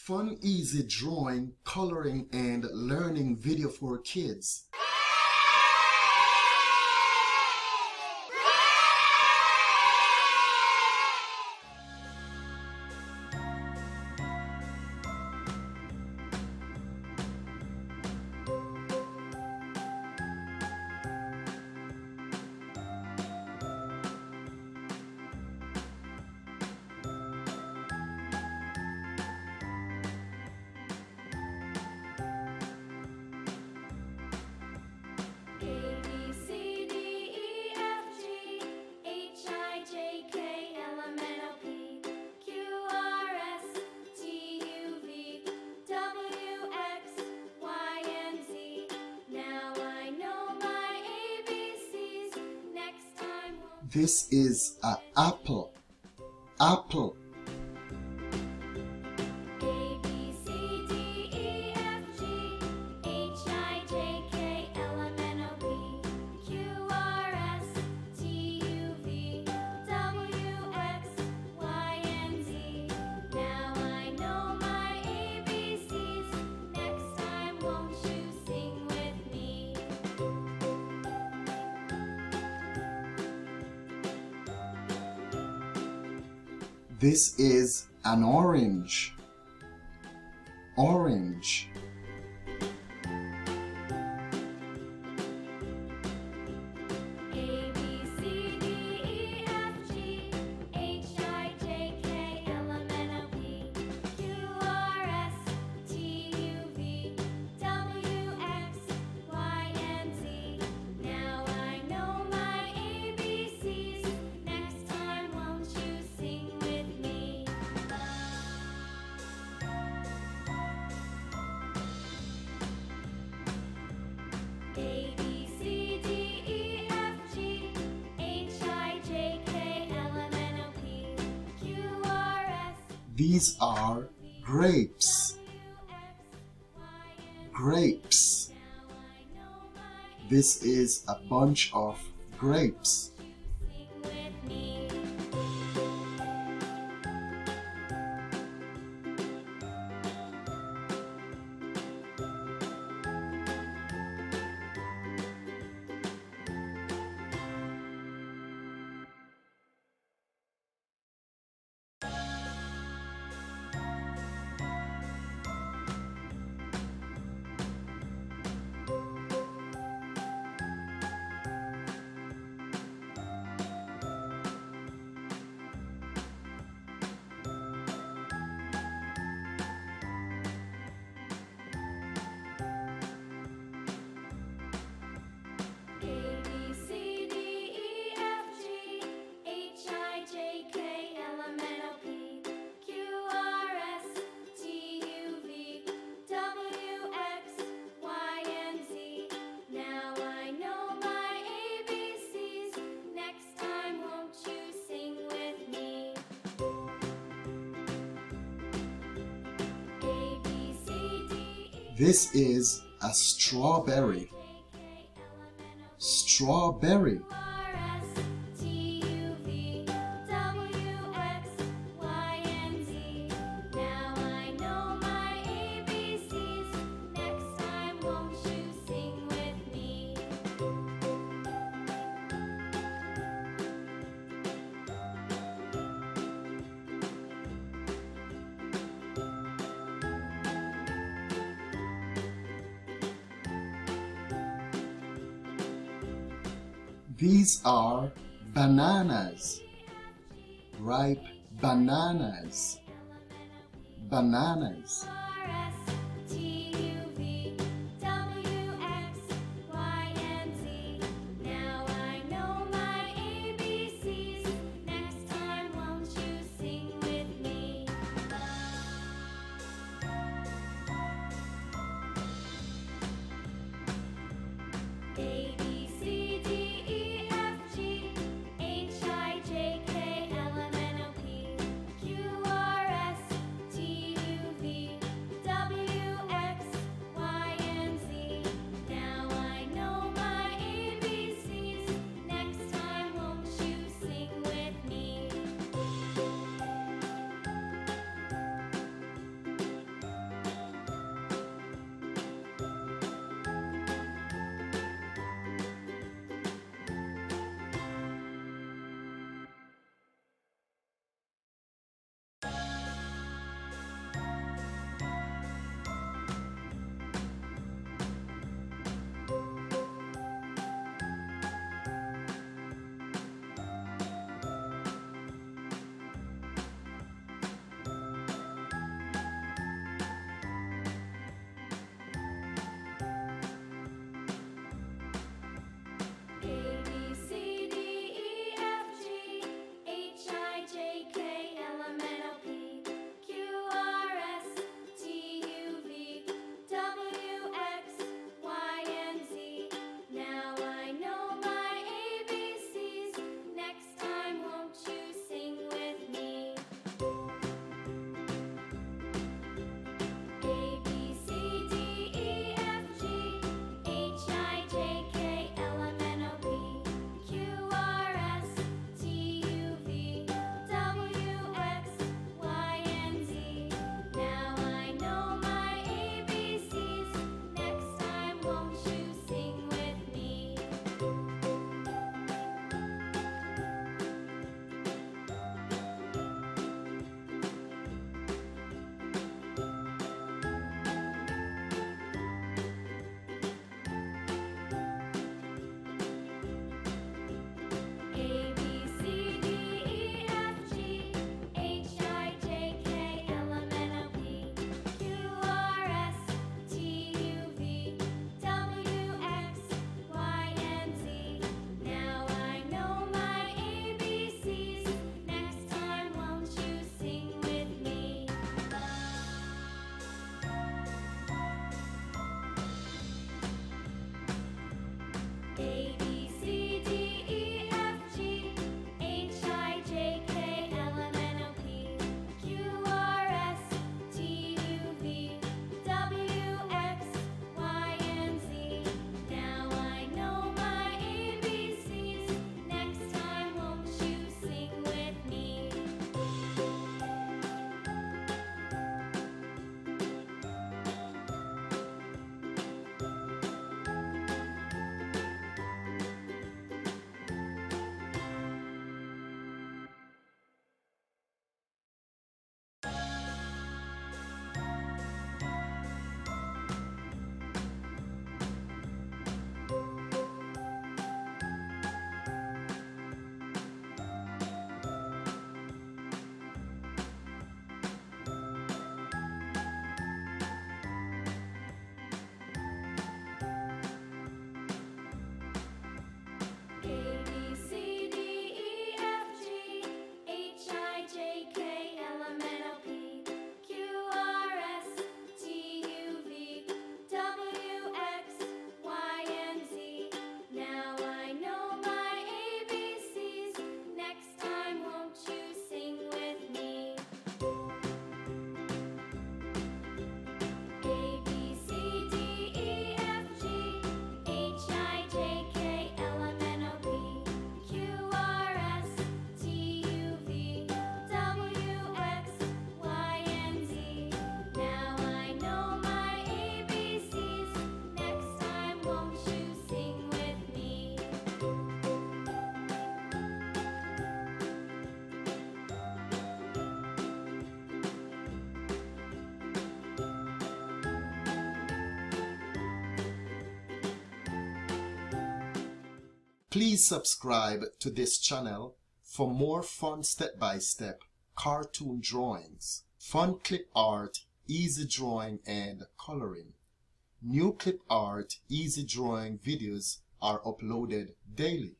Fun, easy drawing, coloring, and learning video for kids. This is an apple. Apple. A, B, C, D, E, F, G, H, I, J, K, L, M, N, O, P, Q, R, S, T, U, V, W, X, Y, and Z. Now I know my ABCs. Next time, won't you sing with me? This is an orange. Orange. A, B, C, D, E, F, G, H, I, J, K, L, M, N, O, P, Q, R, S, T, U, V, W, X, Y, and Z. Now I know my ABCs. Next time, won't you sing with me? A, B, C, D, E, F, G, H, I, J, K, L, M, N, O, P, Q, R, S, These are grapes. W, X, Y, and Grapes. now I know my This is a bunch of grapes. sing with me. A, B, C, D, E, F, G, H, I, J, K, L, M, N, O, P, Q, R, S, T, U, V, W, X, Y, and Z. Now I know my ABCs. Next time, won't you sing with me? A, B, C, D, E, This is a strawberry. J, K, L, M, N, O, P, Strawberry. R, S, T, U, V, W, X, Y, and Z. Now I know my ABCs. Next time, won't you sing with me? These are bananas. Ripe bananas. Bananas. R, S, T, U, V, W, X, Y, and Z. Now I know my ABCs. Next time, won't you sing with me? A, B, C, D, E, F, G, H, I, J, K, L, M, N, O, P, Q, R, S, T, U, V, Please subscribe to this channel for more fun step-by-step cartoon drawings, fun clip art, easy drawing and coloring. New clip art, easy drawing videos are uploaded daily.